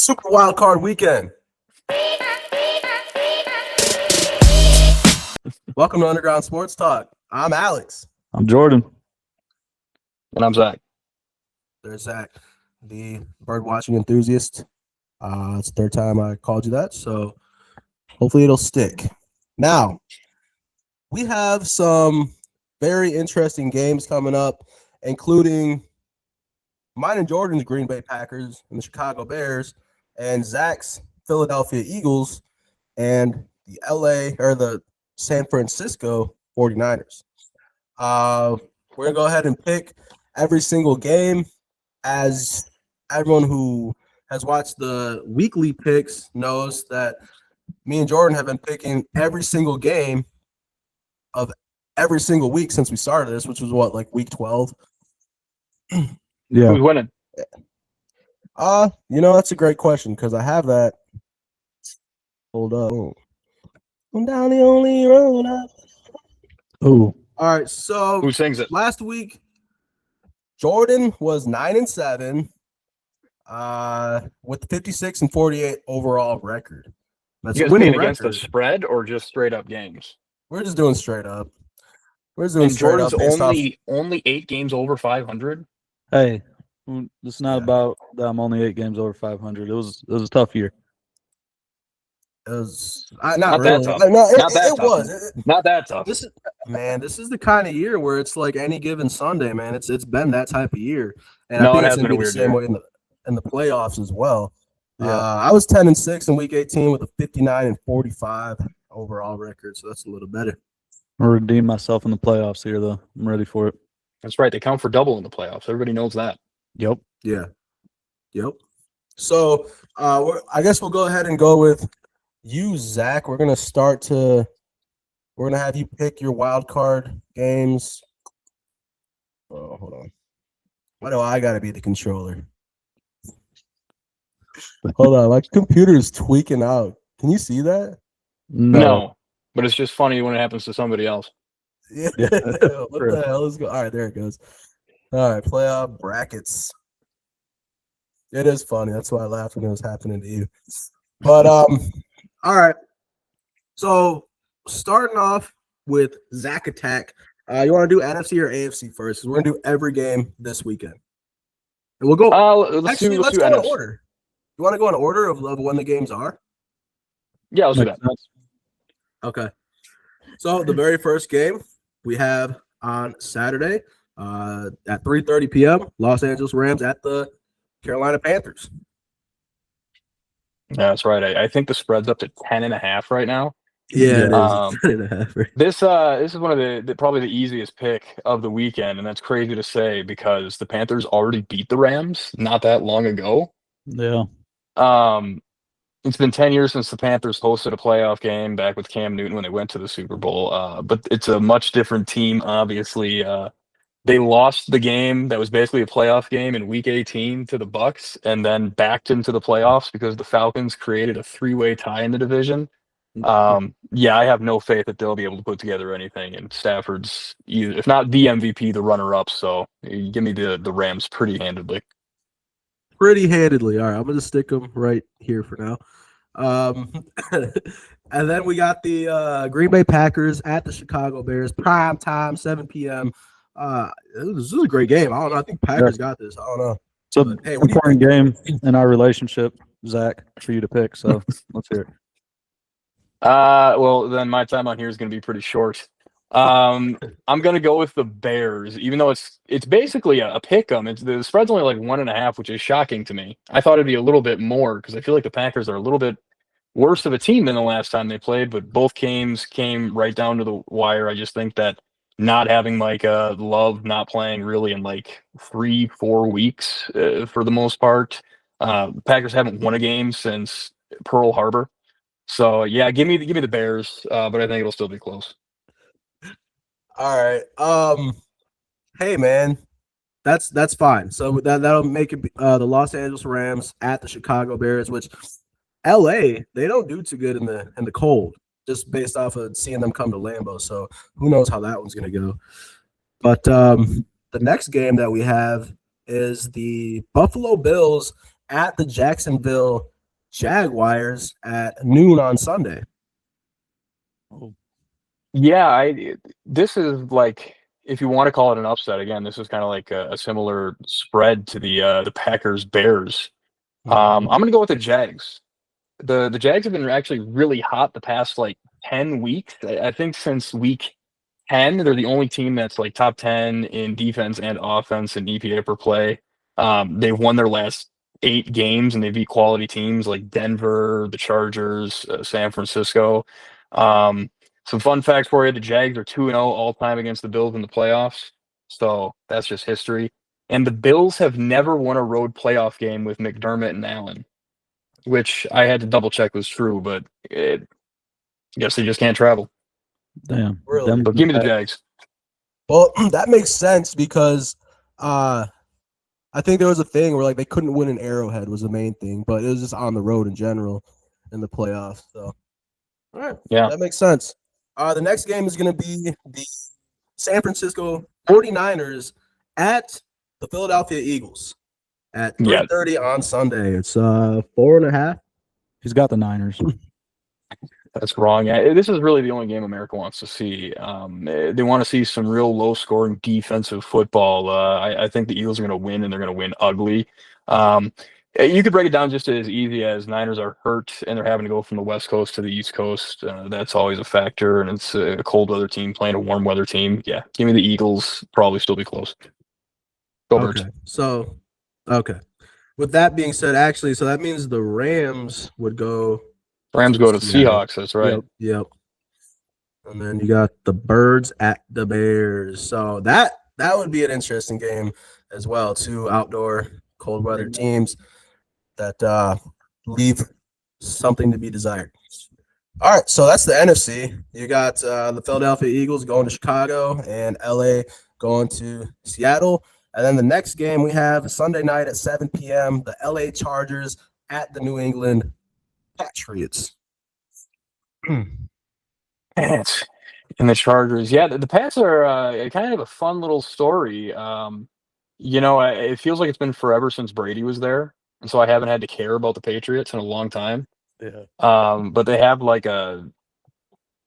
Super Wild Card Weekend. Welcome to Underground Sports Talk. I'm Alex. I'm Jordan. And I'm Zach. There's Zach, the bird watching enthusiast. It's the third time I called you that, so hopefully it'll stick. Now, we have some very interesting games coming up, including mine and Jordan's Green Bay Packers and the Chicago Bears, and Zach's Philadelphia Eagles and the San Francisco 49ers. We're going to go ahead and pick every single game. As everyone who has watched the weekly picks knows that me and Jordan have been picking every single game of every single week since we started this, which was like week 12? Yeah. Who's winning? That's a great question because I have that. Hold up. I'm down the only road up. Oh. All right, so Who sings it? last week, Jordan was 9-7, with 56-48 overall record. That's You a guys winning playing against the record. spread or just straight up games? We're just doing straight up. We're just doing And straight Jordan's up based off. only 8 games over 500. Hey, it's not Yeah. about that I'm only 8 games over 500. It was a tough year. It was Not not that really. tough. No, Not that it tough. was. Not that tough. This is the kind of year where it's like any given Sunday, man. It's been that type of year, and No, I think it it's has going to been a be the weird same year. way in the playoffs as well. Yeah. I was 10-6 in week 18 with a 59-45 overall record, so that's a little better. I'll redeem myself in the playoffs here, though. I'm ready for it. That's right. They count for double in the playoffs. Everybody knows that. Yep. Yeah. Yep. So I guess we'll go ahead and go with you, Zach. We're gonna have you pick your wild card games. Oh, hold on. Why do I gotta be the controller? Hold on, my computer is tweaking out. Can you see that? No. But it's just funny when it happens to somebody else. Yeah. Yeah. What True. the hell is going? All right, there it goes. All right, playoff brackets. It is funny. That's why I laughed when it was happening to you. But all right. So starting off with Zach Attack, you want to do NFC or AFC first? 'Cause we're gonna do every game this weekend, and we'll go. Let's Actually, do let's go in NFC. order. You want to go in order of when the games are? Yeah, let's do that. Okay. So the very first game we have on Saturday at 3:30 p.m. Los Angeles Rams at the Carolina Panthers. Yeah, that's right. I think the spread's up to 10.5 right now. Yeah, This is one of the probably the easiest pick of the weekend, and that's crazy to say because the Panthers already beat the Rams not that long ago. Yeah. It's been 10 years since the Panthers hosted a playoff game back with Cam Newton when they went to the Super Bowl. But it's a much different team, obviously. They lost the game that was basically a playoff game in Week 18 to the Bucs, and then backed into the playoffs because the Falcons created a 3-way tie in the division. Yeah, I have no faith that they'll be able to put together anything. And Stafford's, if not the MVP, the runner-up. So you give me the Rams pretty handedly. Pretty handedly. All right, I'm going to stick them right here for now. And then we got the Green Bay Packers at the Chicago Bears, prime time, 7 p.m. This is a great game. I don't know. I think Packers got this. I don't know. So, But, hey, what do you important game in our relationship, Zach, for you to pick. So, let's hear it. Well, then my time on here is going to be pretty short. I'm going to go with the Bears, even though it's basically a pick 'em. The spread's only like 1.5, which is shocking to me. I thought it'd be a little bit more because I feel like the Packers are a little bit worse of a team than the last time they played, but both games came right down to the wire. I just think that not having Love not playing really in like 3-4 weeks for the most part. Packers haven't won a game since Pearl Harbor. So yeah, give me the Bears, but I think it'll still be close. All right. Hey man, that's fine. So that'll make it the Los Angeles Rams at the Chicago Bears, which LA, they don't do too good in the cold, just based off of seeing them come to Lambeau. So who knows how that one's gonna go. But the next game that we have is the Buffalo Bills at the Jacksonville Jaguars at noon on Sunday. Yeah, this is like, if you want to call it an upset, again, this is kind of like a similar spread to the Packers Bears. I'm gonna go with the Jags. The Jags have been actually really hot the past like 10 weeks. I think since week 10, they're the only team that's like top 10 in defense and offense and EPA per play. They've won their last 8 games and they beat quality teams like Denver, the Chargers, San Francisco. Um, some fun facts for you: the Jags are 2-0 all time against the Bills in the playoffs. So that's just history. And the Bills have never won a road playoff game with McDermott and Allen, which I had to double check was true, but I guess they just can't travel. Damn. Really? But give me the Jags. Well, that makes sense because I think there was a thing where like they couldn't win an Arrowhead was the main thing, but it was just on the road in general in the playoffs. So, all right, Yeah. that makes sense. The next game is going to be the San Francisco 49ers at the Philadelphia Eagles at 3:30 on Sunday. It's 4.5. He's got the Niners. That's wrong. This is really the only game America wants to see. They want to see some real low-scoring defensive football. I think the Eagles are going to win, and they're going to win ugly. You could break it down just as easy as Niners are hurt, and they're having to go from the West Coast to the East Coast. That's always a factor, and it's a cold-weather team playing a warm-weather team. Yeah, give me the Eagles. Probably still be close. Go Birds. Okay. So, okay. With that being said, actually, so that means the Rams would go. Rams go to the Seahawks. That's right. Yep. And then you got the Birds at the Bears. So that would be an interesting game as well. Two outdoor cold weather teams that leave something to be desired. All right, so that's the NFC. You got the Philadelphia Eagles going to Chicago and LA going to Seattle. And then the next game we have Sunday night at 7 p.m., the LA Chargers at the New England Patriots. And the Chargers. Yeah, the Pats are kind of a fun little story. It feels like it's been forever since Brady was there. And so I haven't had to care about the Patriots in a long time. Yeah. But they have like a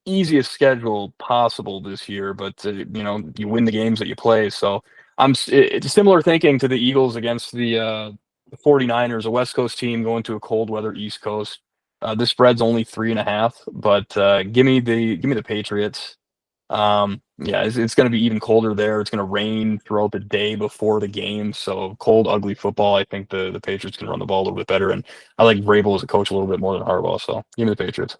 easiest schedule possible this year, but you win the games that you play. So it's similar thinking to the Eagles against the 49ers, a West Coast team going to a cold weather East Coast. This spread's only 3.5, but give me the Patriots. It's going to be even colder there. It's going to rain throughout the day before the game. So cold, ugly football. I think the Patriots can run the ball a little bit better, and I like Vrabel as a coach a little bit more than Harbaugh. So give me the Patriots.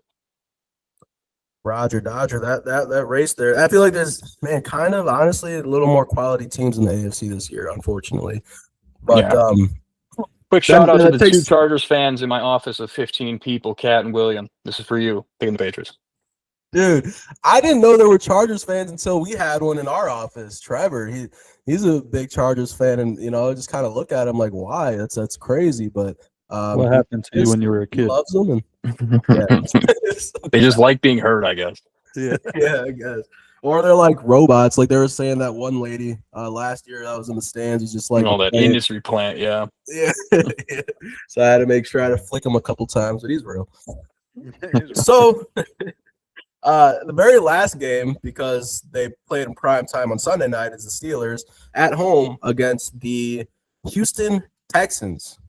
Roger Dodger, that race there. I feel like there's kind of honestly a little more quality teams in the AFC this year, unfortunately. But quick shout out to the 2 Chargers fans in my office of 15 people, Kat and William. This is for you, picking the Patriots. Dude, I didn't know there were Chargers fans until we had one in our office. Trevor, he's a big Chargers fan, and I just kind of look at him like, why? That's crazy. But what happened to you when you were a kid? He loves them, and they just like being heard, I guess. Yeah, I guess. Or they're like robots. Like they were saying that one lady last year that was in the stands was just like that industry plant, yeah. So I had to make sure I had to flick him a couple times, but he's real. So the very last game, because they played in prime time on Sunday night, is the Steelers at home against the Houston Texans.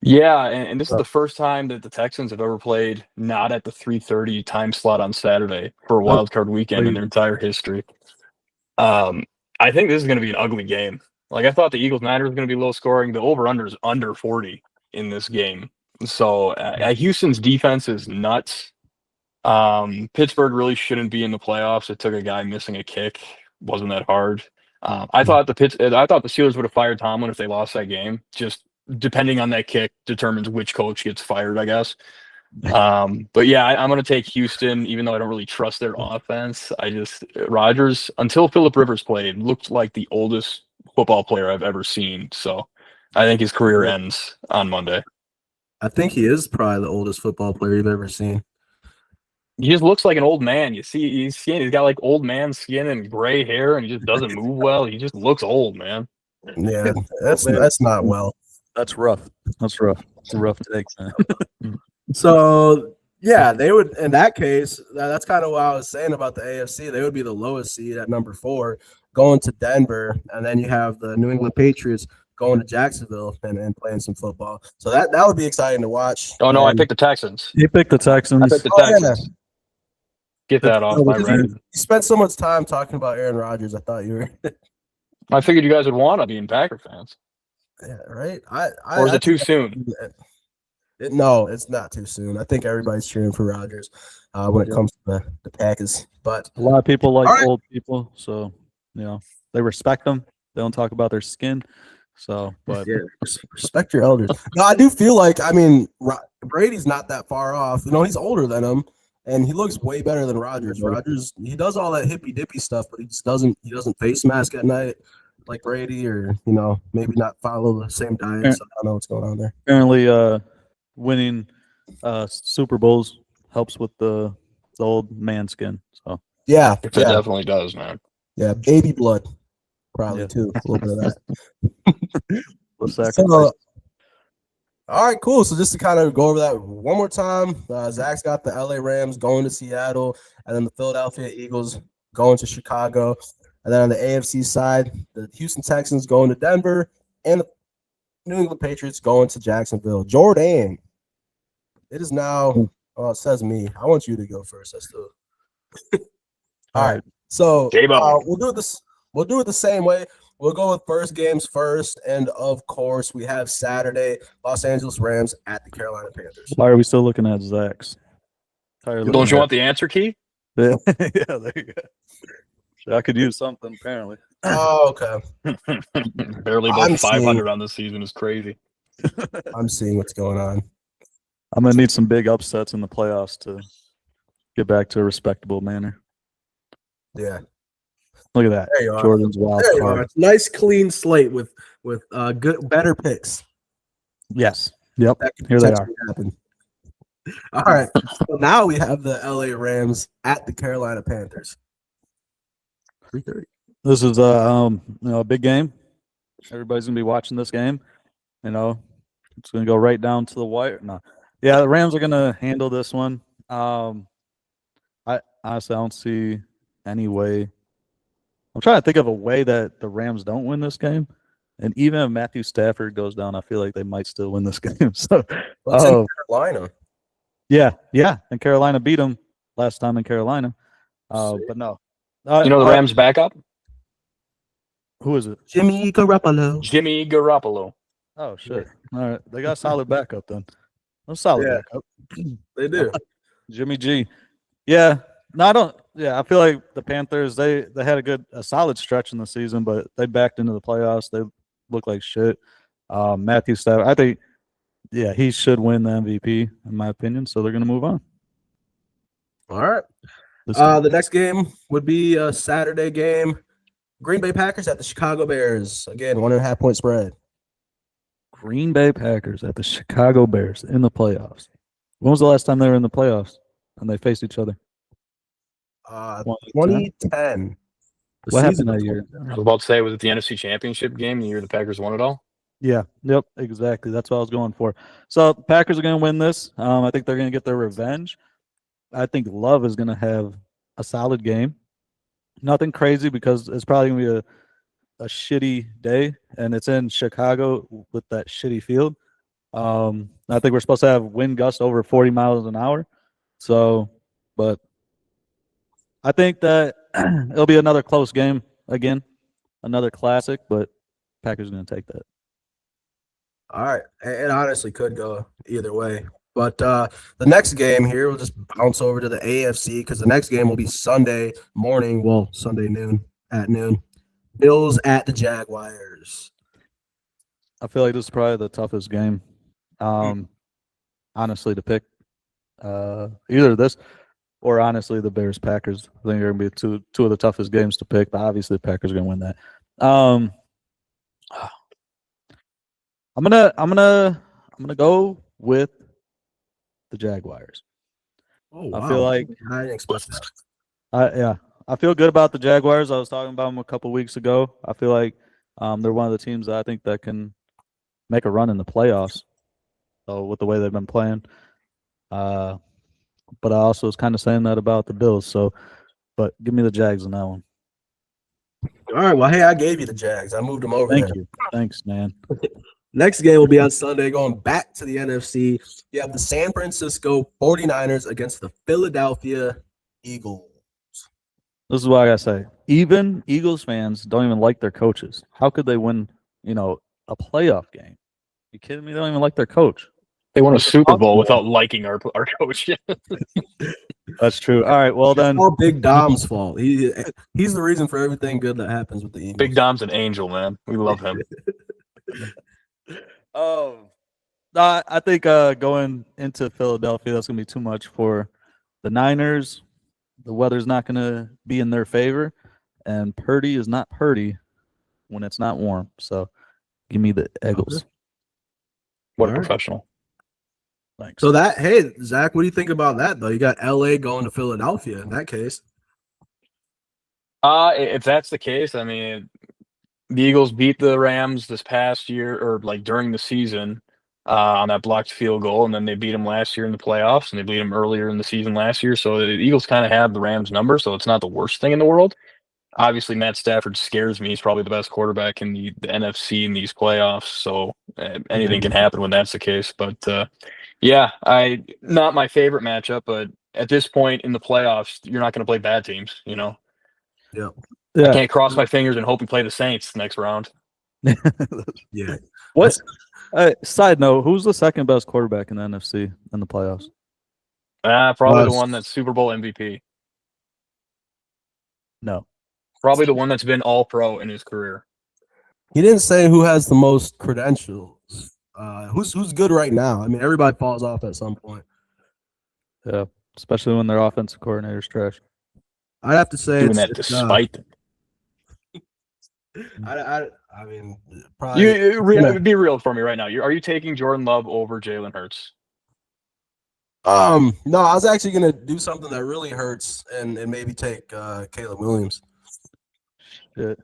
Yeah, and this is the first time that the Texans have ever played not at the 3:30 time slot on Saturday for a wild card weekend in their entire history. I think this is going to be an ugly game. Like I thought the Eagles-Niners was going to be low scoring. The over-under is under 40 in this game. So Houston's defense is nuts. Pittsburgh really shouldn't be in the playoffs. It took a guy missing a kick. Wasn't that hard. I thought the Steelers would have fired Tomlin if they lost that game. Just depending on that kick determines which coach gets fired, I guess. But yeah, I'm going to take Houston, even though I don't really trust their offense. Rodgers, until Phillip Rivers played, looked like the oldest football player I've ever seen. So I think his career ends on Monday. I think he is probably the oldest football player you've ever seen. He just looks like an old man. You see, he's got like old man skin and gray hair, and he just doesn't move well. He just looks old, man. Yeah, that's not well. That's rough. That's rough. It's a rough take, man. So yeah, they would in that case. That's kind of what I was saying about the AFC. They would be the lowest seed at number 4, going to Denver, and then you have the New England Patriots going to Jacksonville and playing some football. So that would be exciting to watch. Oh no, I And- picked the Texans. He picked the Texans. I picked the Oh, yeah. Texans. Get that off my because record. you spent so much time talking about Aaron Rodgers. I thought you were I figured you guys would want to be Packer fans. yeah, right. Or is it too soon? No, it's not too soon. I think everybody's cheering for Rodgers when it comes to the Packers. But A lot of people like All right. old people, so they respect them. They don't talk about their skin. So, but yeah, respect your elders. No, I do feel like Brady's not that far off. He's older than him, and he looks way better than Rodgers. Rodgers, he does all that hippy dippy stuff, but he just doesn't. He doesn't face mask at night like Brady, or maybe not follow the same diet. So I don't know what's going on there. apparently, winning Super Bowls helps with the old man skin. So, Yeah, It yeah, definitely does, man. yeah. Baby blood, probably Yeah. too. A little bit of that. let's sacrifice. So, all right, cool. So just to kind of go over that one more time, Zach's got the LA Rams going to Seattle, and then the Philadelphia Eagles going to Chicago. And then on the AFC side, the Houston Texans going to Denver, and the New England Patriots going to Jacksonville. Jordan, it is now, it says me. I want you to go first. That's the all right. So J-Bo. we'll do it the same way. We'll go with first games first, and of course, we have Saturday, Los Angeles Rams at the Carolina Panthers. Why are we still looking at Zach's? Don't you want the answer key? Yeah, yeah, there you go. I could use something apparently. Oh, okay. Barely I'm above 500 on this season is crazy. I'm seeing what's going on. I'm gonna need some big upsets in the playoffs to get back to a respectable manner. Yeah, Look at that, there you are. Jordan's wild There you card. are. Nice clean slate with better picks. Yes, yep. That could Here they are. potentially happen. All right. So now we have the LA Rams at the Carolina Panthers. 3:30. This is a big game. Everybody's gonna be watching this game. It's gonna go right down to the wire. No, yeah, the Rams are gonna handle this one. I honestly don't see any way. I'm trying to think of a way that the Rams don't win this game. And even if Matthew Stafford goes down, I feel like they might still win this game. So, What's in Carolina? yeah, and Carolina beat them last time in Carolina. But no, You know the Rams backup? Who is it? Jimmy Garoppolo. Jimmy Garoppolo. Oh shit! All right, they got solid backup then. A solid Yeah. backup. They do. Jimmy G. Yeah. No, I don't. Yeah, I feel like the Panthers. They had a solid stretch in the season, but they backed into the playoffs. They look like shit. Matthew Stafford. I think. Yeah, he should win the MVP in my opinion. So they're gonna move on. All right. This time. The next game would be a Saturday game. Green Bay Packers at the Chicago Bears. Again, 1.5 point spread. Green Bay Packers at the Chicago Bears in the playoffs. When was the last time they were in the playoffs and they faced each other? 2010. The What season happened that was year? 2010. I was about to say, was it the NFC Championship game the year the Packers won it all? Yeah. Yep. Exactly. That's what I was going for. So Packers are going to win this. I think they're going to get their revenge. I think Love is going to have a solid game. Nothing crazy because it's probably going to be a shitty day, and it's in Chicago with that shitty field. I think we're supposed to have wind gusts over 40 miles an hour. So, but I think that it'll be another close game again, another classic, but Packers are going to take that. All right. It honestly could go either way. But the next game here, we'll just bounce over to the AFC because the next game will be Sunday morning. Well, Sunday at noon. Bills at the Jaguars. I feel like this is probably the toughest game, honestly, to pick. Either this or honestly the Bears Packers. I think they're going to be two of the toughest games to pick, but obviously the Packers are going to win that. I'm gonna go with the Jaguars. Oh, wow. I feel like I didn't expect that. I feel good about the Jaguars. I was talking about them a couple weeks ago. I feel like they're one of the teams that I think that can make a run in the playoffs. So with the way they've been playing, but I also was kind of saying that about the Bills. So, but give me the Jags on that one. All right. Well, hey, I gave you the Jags. I moved them over Thank there. you. Thanks, man. Next game will be on Sunday, going back to the NFC. You have the San Francisco 49ers against the Philadelphia Eagles. This is what I gotta say. Even Eagles fans don't even like their coaches. How could they win, a playoff game? You kidding me? They don't even like their coach. They won a Super Bowl without liking our coach. That's true. All right. Well, It's then. all Big Dom's fault. He's the reason for everything good that happens with the Eagles. Big Dom's an angel, man. We love him. I think going into Philadelphia, that's going to be too much for the Niners. The weather's not going to be in their favor, and Purdy is not Purdy when it's not warm. So give me the Eagles. What a All right. professional. Thanks. So hey, Zach, what do you think about that, though? You got LA going to Philadelphia in that case. If that's the case, I mean, the Eagles beat the Rams this past year, or like during the season, on that blocked field goal, and then they beat them last year in the playoffs, and they beat them earlier in the season last year. So the Eagles kind of have the Rams number, so it's not the worst thing in the world. Obviously, Matt Stafford scares me. He's probably the best quarterback in the NFC in these playoffs. So anything can happen when that's the case. But yeah, not my favorite matchup, but at this point in the playoffs, you're not going to play bad teams. Yeah. I can't cross my fingers and hope we play the Saints next round. Yeah. What? Side note: who's the second best quarterback in the NFC in the playoffs? Probably the one that's Super Bowl MVP. No. Probably the one that's been all pro in his career. He didn't say who has the most credentials. Who's good right now? I mean, everybody falls off at some point. Yeah, especially when their offensive coordinator's trash. I'd have to say Doing that despite them. I mean, probably. Be real for me right now. Are you taking Jordan Love over Jalen Hurts? No, I was actually gonna do something that really hurts and maybe take Caleb Williams. Shit.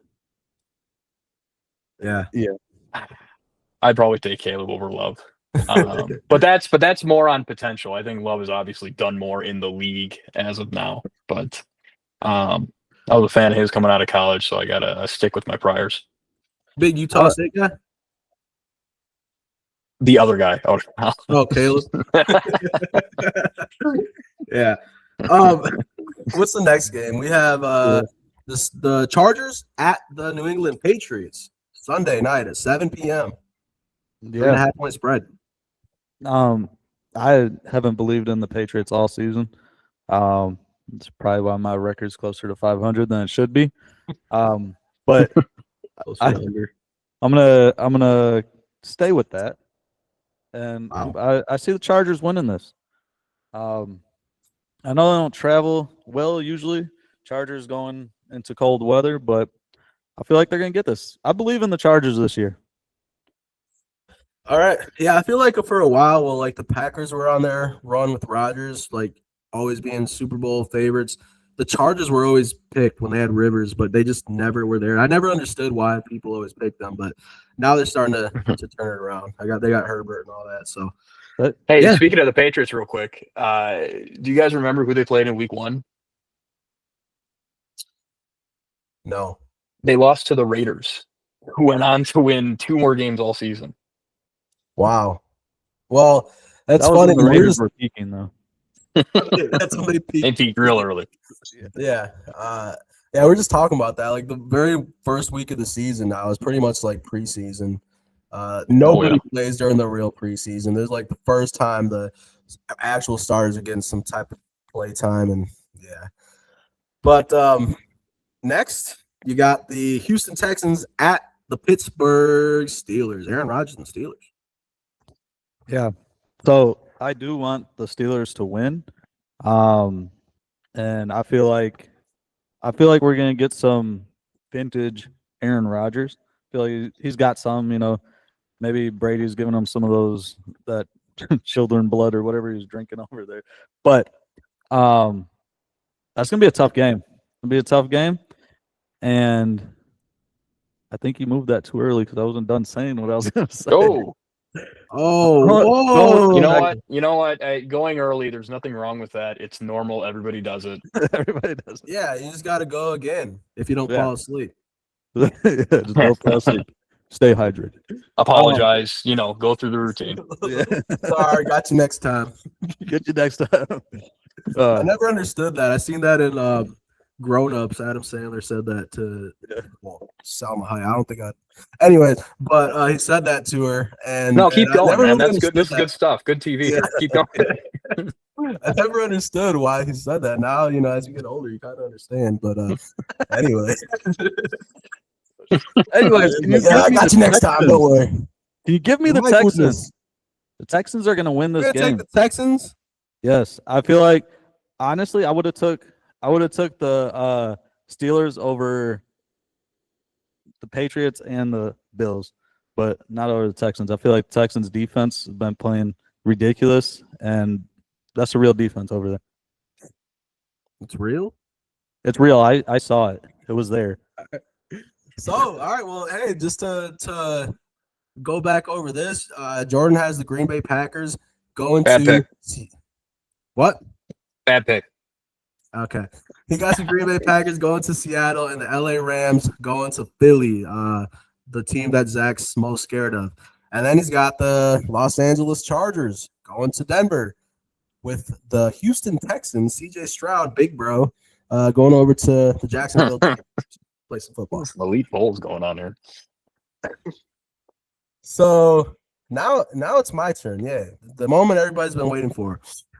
Yeah. I'd probably take Caleb over Love. But that's more on potential. I think Love has obviously done more in the league as of now. But I was a fan of his coming out of college, so I gotta stick with my priors. Big Utah State guy? The other guy. Oh, Caleb. Yeah. What's the next game? We have the Chargers at the New England Patriots Sunday night at 7 p.m. Yeah. 3.5 point spread. I haven't believed in the Patriots all season. It's probably why my record's closer to 500 than it should be. But I'm gonna stay with that, and Wow. I see the Chargers winning this. I know they don't travel well usually. Chargers going into cold weather, but I feel like they're gonna get this. I believe in the Chargers this year. All right. Yeah, I feel like for a while, like the Packers were on their run with Rodgers, like always being Super Bowl favorites. The Chargers were always picked when they had Rivers, but they just never were there. I never understood why people always picked them, but now they're starting to turn it around. They got Herbert and all that. So, hey, yeah. Speaking of the Patriots, real quick, do you guys remember who they played in Week 1? No. They lost to the Raiders, who went on to win 2 more games all season. Wow. Well, that's That was funny. when the Raiders were peaking, though. That's when they peaked. They peaked real early. Yeah. Yeah, we're just talking about that. Like the very first week of the season now is pretty much like preseason. Nobody plays during the real preseason. There's like the first time the actual starters are getting some type of play time, and yeah. But next, you got the Houston Texans at the Pittsburgh Steelers. Aaron Rodgers and the Steelers. Yeah. So I do want the Steelers to win. And I feel like we're gonna get some vintage Aaron Rodgers. I feel like he's got some, maybe Brady's giving him some of that children blood or whatever he's drinking over there. But that's gonna be a tough game. It'll be a tough game. And I think you moved that too early because I wasn't done saying what I was gonna say. Oh, Oh, You know whoa. what? You know what? Going early, there's nothing wrong with that. It's normal. Everybody does it. Everybody does it. Yeah, you just got to go again if you don't Yeah. fall asleep. Yeah, just don't fall asleep. Stay hydrated. Apologize. Go through the routine. Yeah. Sorry, got you next time. Get you next time. I never understood that. I seen that in Grown Ups. Adam Sandler said that to Salma Hayek. I don't think I. Anyways, but he said that to her, and No, keep I going, never man. really That's good. This is understood good stuff. Good TV. Yeah. Keep going. I never understood why he said that. Now, as you get older, you kind of understand. But anyway. Anyways, can you Yeah, I give me got the you next time. Texans? Don't worry. Can you give me the My Texans? goodness. The Texans are going to win We're this gonna game. take the Texans. Yes, I feel like honestly, I would have took the Steelers over the Patriots and the Bills, but not over the Texans. I feel like the Texans defense has been playing ridiculous, and that's a real defense over there. It's real. It's real. I saw it. It was there. So, all right. Well, hey, just to go back over this, Jordan has the Green Bay Packers going Bad to pick. What? Bad pick. Okay. He got the Green Bay Packers going to Seattle and the LA Rams going to Philly, the team that Zach's most scared of. And then he's got the Los Angeles Chargers going to Denver with the Houston Texans, CJ Stroud, big bro, going over to the Jacksonville to play some football. Some elite bowls going on here. So now it's my turn. Yeah, the moment everybody's been waiting for.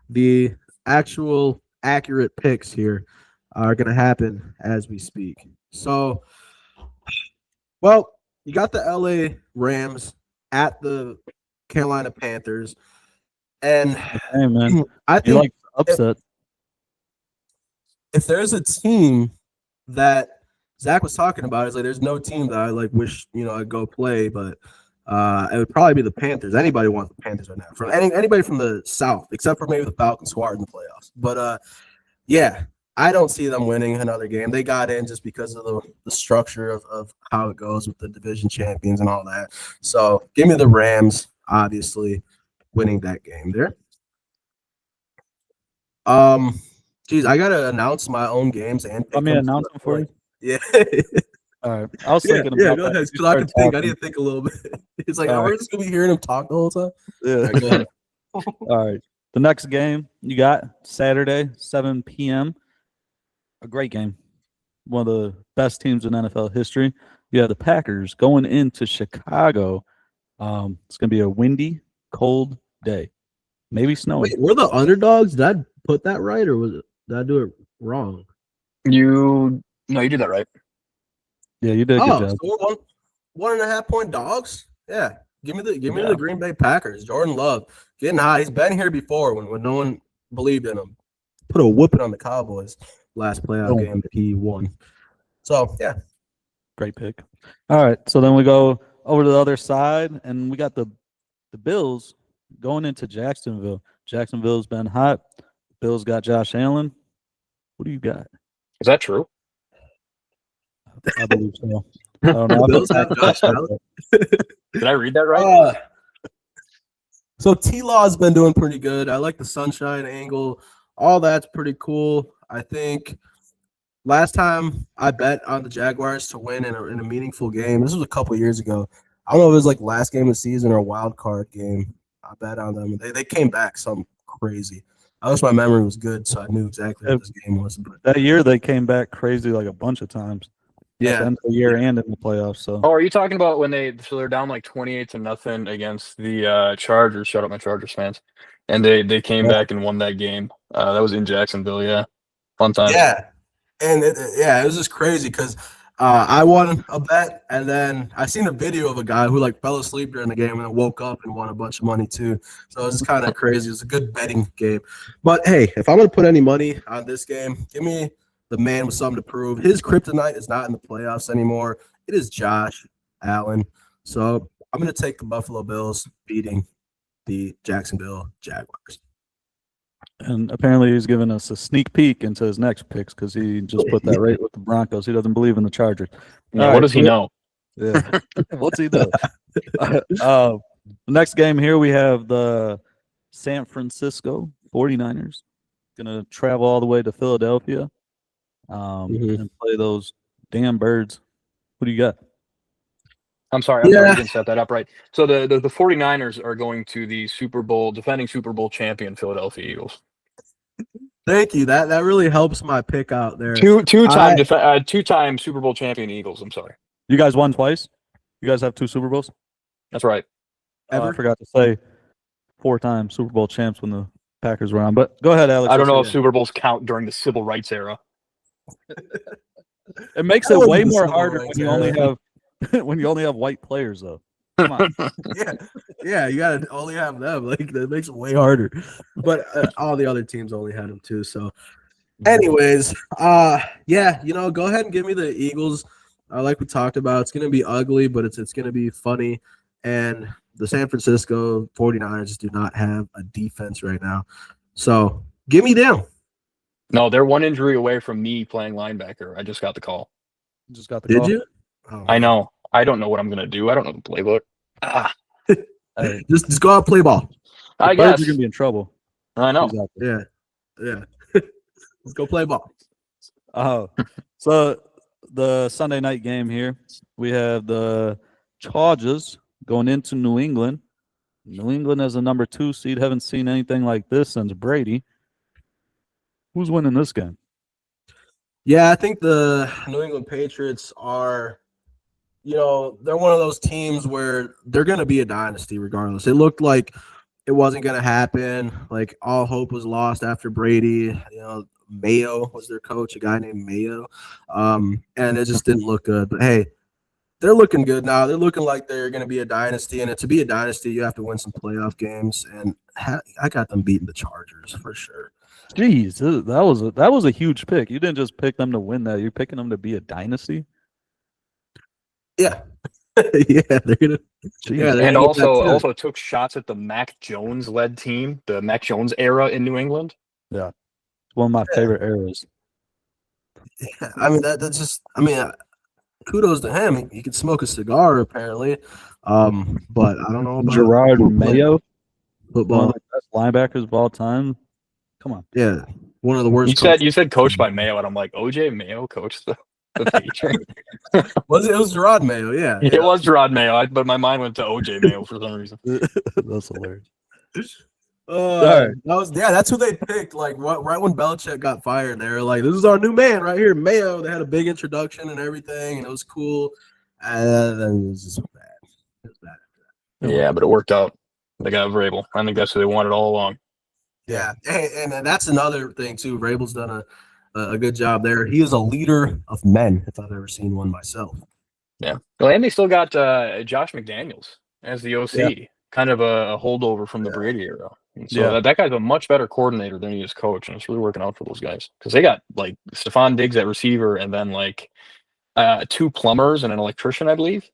The actual accurate picks here are going to happen as we speak. So, well, you got the LA Rams at the Carolina Panthers, and Hey man, I you think like upset? if there's a team that Zach was talking about, it's like there's no team that I wish I'd go play, but it would probably be the Panthers. Anybody wants the Panthers right now, from anybody from the South, except for maybe the Falcons who are in the playoffs. But yeah, I don't see them winning another game. They got in just because of the structure of how it goes with the division champions and all that. So give me the Rams, obviously, winning that game there. Geez, I gotta announce my own games and Let me announce them for you. Yeah. All right, I was thinking about go that. ahead. You Because I started could think. I talking. need to think a little bit. It's like, All we're right. just gonna be hearing him talk the whole time. Yeah. All right, go ahead. All right. The next game you got Saturday, 7 p.m. A great game. One of the best teams in NFL history. You have the Packers going into Chicago. It's going to be a windy, cold day. Maybe snowing. Wait, we're the underdogs. Did I put that right, or did I do it wrong? You did that right. Yeah, you did a good job. So we're 1.5 point dogs. Yeah, give me the Green Bay Packers. Jordan Love getting hot. He's been here before when no one believed in him. Put a whooping on the Cowboys last playoff game that he won. So yeah, great pick. All right, so then we go over to the other side, and we got the Bills going into Jacksonville. Jacksonville's been hot. Bills got Josh Allen. What do you got? Is that true? I believe so. I don't know. The Bills have Josh Allen. Did I read that right? So T-Law's been doing pretty good. I like the sunshine angle. All that's pretty cool. I think last time I bet on the Jaguars to win in a meaningful game, this was a couple years ago. I don't know if it was like last game of the season or a wild card game. I bet on them. They came back something crazy. I wish my memory was good, so I knew exactly what this game was. But that year they came back crazy like a bunch of times. Yeah, at the end of the year and in the playoffs. So, are you talking about when they're down like 28-0 against the Chargers? Shout out my Chargers fans, and they came back and won that game. That was in Jacksonville. Yeah, fun time. Yeah, and it was just crazy because I won a bet, and then I seen a video of a guy who fell asleep during the game and then woke up and won a bunch of money too. So it was kind of crazy. It was a good betting game. But hey, if I'm gonna put any money on this game, give me the man with something to prove. His kryptonite is not in the playoffs anymore. It is Josh Allen. So I'm going to take the Buffalo Bills beating the Jacksonville Jaguars. And apparently he's giving us a sneak peek into his next picks because he just put that right with the Broncos. He doesn't believe in the Chargers. Yeah, what does he know? Yeah. What's he do? The next game here, we have the San Francisco 49ers going to travel all the way to Philadelphia and play those damn birds. What do you got? I'm sorry, you didn't set that up right. So the 49ers are going to the defending Super Bowl champion Philadelphia Eagles. Thank you. That really helps my pick out there. Two-time Super Bowl champion Eagles. I'm sorry. You guys won twice? You guys have 2 Super Bowls? That's right. I forgot to say 4-time Super Bowl champs when the Packers were on. But go ahead, Alex. I don't know if Super Bowls count during the civil rights era. It makes it way more harder when you only have when you only have white players, though. Come on. yeah, you gotta only have them. Like that makes it way harder. But all the other teams only had them too. So, anyways, yeah, go ahead and give me the Eagles. Like we talked about, it's gonna be ugly, but it's gonna be funny. And the San Francisco 49ers do not have a defense right now. So give me them. No, they're one injury away from me playing linebacker. I just got the call. Did you? Oh, I know. I don't know what I'm gonna do. I don't know the playbook. Just go out and play ball. I guess you're gonna be in trouble. I know. Yeah. Let's go play ball. So the Sunday night game here, we have the Chargers going into New England. New England as a number 2 seed. Haven't seen anything like this since Brady. Who's winning this game? Yeah, I think the New England Patriots are, they're one of those teams where they're going to be a dynasty regardless. It looked like it wasn't going to happen. Like all hope was lost after Brady. Mayo was their coach, a guy named Mayo. And it just didn't look good. But hey, they're looking good now. They're looking like they're going to be a dynasty. And to be a dynasty, you have to win some playoff games. And I got them beating the Chargers for sure. Jeez, that was a huge pick. You didn't just pick them to win that. You're picking them to be a dynasty. Yeah, yeah, they're gonna. Yeah, and also took shots at the Mac Jones led team, the Mac Jones era in New England. Yeah, it's one of my favorite eras. Yeah, I mean that's just. I mean, kudos to him. He can smoke a cigar apparently, but I don't know about Gerard Mayo, football. One of the best linebackers of all time. Come on. Yeah, one of the worst. You said coached by Mayo, and I'm like, OJ Mayo coached the Patriots. It was Gerard Mayo, yeah. It was Gerard Mayo, but my mind went to OJ Mayo for some reason. That's hilarious. That's who they picked. Like right when Belichick got fired, they were like, "This is our new man right here, Mayo." They had a big introduction and everything, and it was cool. And then it was just bad. It was bad. Yeah, but it worked out. They got Vrabel. I think that's who they wanted all along. Yeah, and that's another thing too. Vrabel's done a good job there. He is a leader of men, if I've ever seen one myself. Yeah. Well, and they still got Josh McDaniels as the OC, kind of a holdover from the Brady era. And so that guy's a much better coordinator than he is coach, and it's really working out for those guys because they got like Stephon Diggs at receiver, and then like 2 plumbers and an electrician, I believe.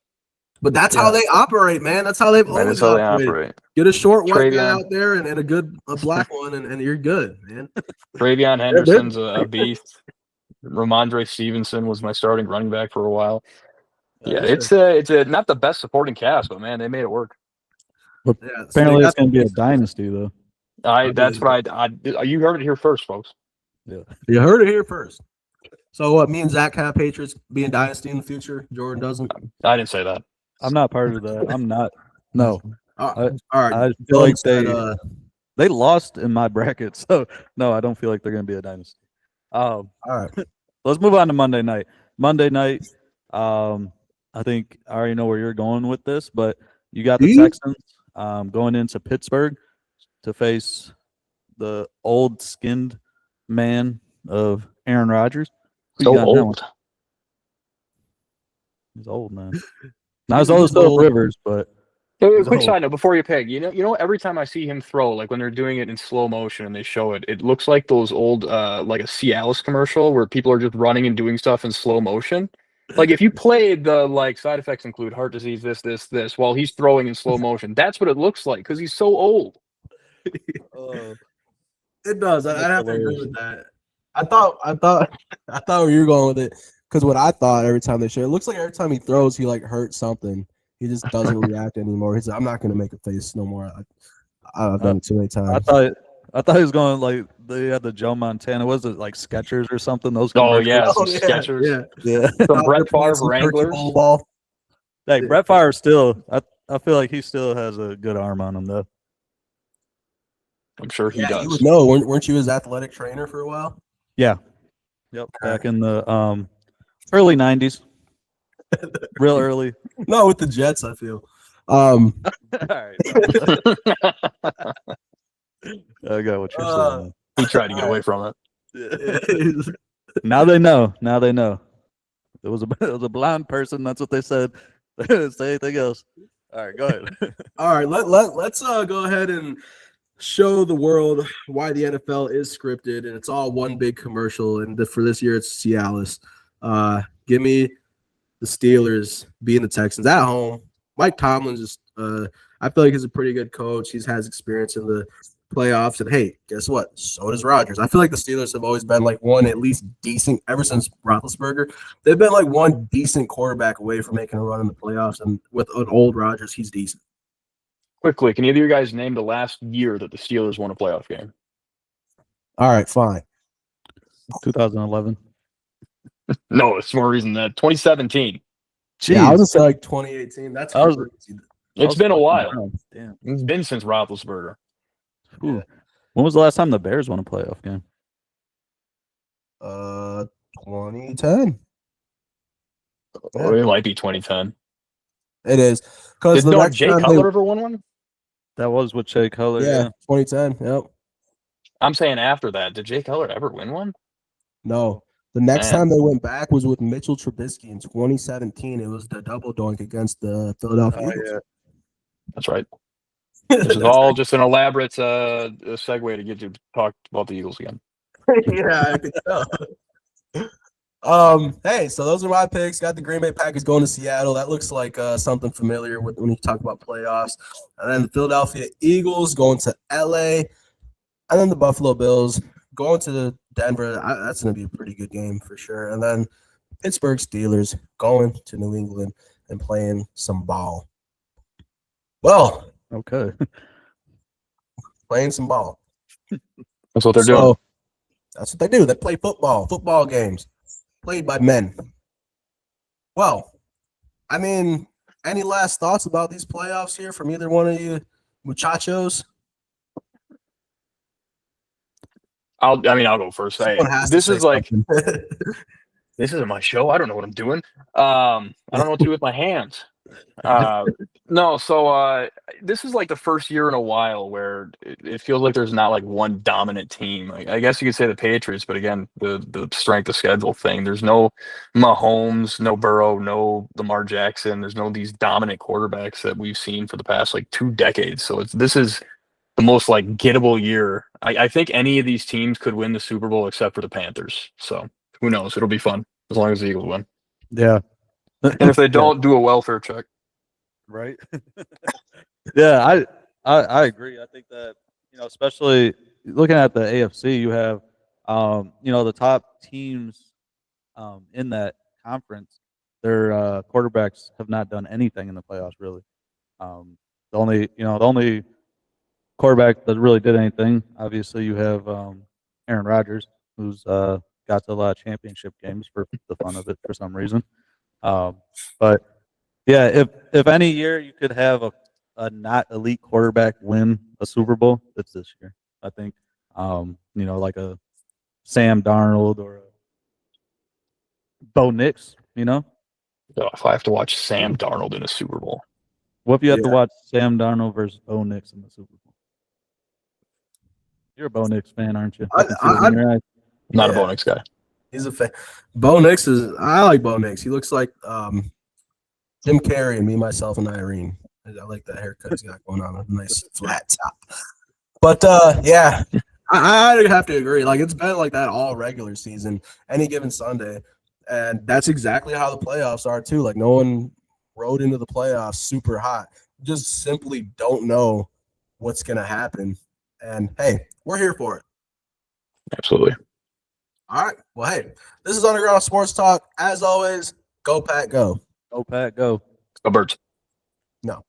But that's how they operate, man. That's how they've always operated. Get a short white guy out there and a black one, and you're good, man. Travion Henderson's a beast. Ramondre Stevenson was my starting running back for a while. Yeah, it's not the best supporting cast, but man, they made it work. But apparently, it's going to be a dynasty, though. That's what you heard it here first, folks. Yeah, you heard it here first. So what? Me and Zach have Patriots being dynasty in the future. Jordan doesn't. I didn't say that. I'm not part of that. I'm not. No. All right. I feel like they lost in my bracket, so no, I don't feel like they're going to be a dynasty. All right. Let's move on to Monday night. Monday night, I think I already know where you're going with this, but you got the Texans going into Pittsburgh to face the old skinned man of Aaron Rodgers. So old. He's old, man. Not as old as Philip Rivers, but quick side note before you pick. You know, every time I see him throw, like when they're doing it in slow motion and they show it, it looks like those old like a Cialis commercial where people are just running and doing stuff in slow motion. Like if you played the like side effects include heart disease, this while he's throwing in slow motion, that's what it looks like because he's so old. It does. I'd have to agree with that. I thought where you were going with it. Because what I thought every time they show, it looks like every time he throws, he like hurts something. He just doesn't react anymore. He's like, I'm not going to make a face no more. I've done it too many I times. thought he was going like they had the Joe Montana. Was it like Skechers or something? Those Oh commercials. yeah, some Oh, yeah, Skechers, yeah. Yeah. some They're Brett playing Favre some turkey Wranglers. bowl ball. Hey, Brett Favre still. I feel like he still has a good arm on him though. I'm sure he Yeah, you does. would know. Weren't you his athletic trainer for a while? Yeah. Yep. Back in the early '90s, real early. No, with the Jets, I feel. All right. I got what you're saying. He tried to get away from it. Now they know. Now they know. It was a blind person. That's what they said. They didn't say anything else. All right, go ahead. All right, let's go ahead and show the world why the NFL is scripted, and it's all one big commercial. And for this year, it's Cialis. Give me the Steelers beating the Texans at home. Mike Tomlin's just, I feel like he's a pretty good coach. He has experience in the playoffs, and hey, guess what? So does Rodgers. I feel like the Steelers have always been like one at least decent ever since Roethlisberger. They've been like one decent quarterback away from making a run in the playoffs, and with an old Rodgers, he's decent. Quickly, can either of you guys name the last year that the Steelers won a playoff game? All right, fine. 2011. No, it's more reason than that. 2017. Yeah, I was gonna say like 2018. That's I was- crazy. It's been a while. Around. Damn. It's been since Roethlisberger. Ooh. When was the last time the Bears won a playoff game? 2010. Oh, it might be 2010. It is because Did Jay Cutler ever won one? That was with Shea Cutler. Yeah, 2010. Yep. I'm saying after that. Did Jay Cutler ever win one? No, the next Man. time they went back was with Mitchell Trubisky in 2017. It was the double doink against the Philadelphia Eagles. That's right. This is all just an elaborate segue to get you to talk about the Eagles again. Yeah, I could tell. Hey, so those are my picks. Got the Green Bay Packers going to Seattle. That looks like something familiar with when you talk about playoffs. And then the Philadelphia Eagles going to LA. And then the Buffalo Bills going to Denver. That's going to be a pretty good game for sure. And then Pittsburgh Steelers going to New England and playing some ball. Well, Okay. playing some ball. That's what they're doing. That's what they do. They play football games played by men. Well, I mean, any last thoughts about these playoffs here from either one of you muchachos? I'll go first. Hey, Someone has to this say is like something. this isn't my show. I don't know what I'm doing. I don't know what to do with my hands. This is like the first year in a while where it feels like there's not like one dominant team. I guess you could say the Patriots, but again, the strength of schedule thing. There's no Mahomes, no Burrow, no Lamar Jackson. There's no these dominant quarterbacks that we've seen for the past like 2 decades. So this is the most like gettable year. I think any of these teams could win the Super Bowl except for the Panthers. So who knows? It'll be fun as long as the Eagles win. Yeah. And if they don't, do a welfare check. Right. Yeah, I agree. I think that, especially looking at the AFC, you have the top teams in that conference, their quarterbacks have not done anything in the playoffs really. The only quarterback that really did anything, obviously you have Aaron Rodgers, who's got to a lot of championship games for the fun of it for some reason. But yeah, if any year you could have a not elite quarterback win a Super Bowl, it's this year. I think, like a Sam Darnold or a Bo Nix. If I have to watch Sam Darnold in a Super Bowl, What if you have to watch Sam Darnold versus Bo Nix in the Super Bowl? You're a Bo Nix fan, aren't you? I can see it in your eyes. not a Bo Nix guy. He's a fan. Bo Nix I like Bo Nix. He looks like Jim Carrey and Me, Myself, and Irene. I like that haircut he's got going on. A nice flat top. But yeah, I have to agree. Like it's been like that all regular season, any given Sunday, and that's exactly how the playoffs are too. Like no one rode into the playoffs super hot. Just simply don't know what's gonna happen. And hey, we're here for it. Absolutely. All right. Well, hey, this is Underground Sports Talk. As always, go Pack, go. Go Pat, go. Go Birds. No.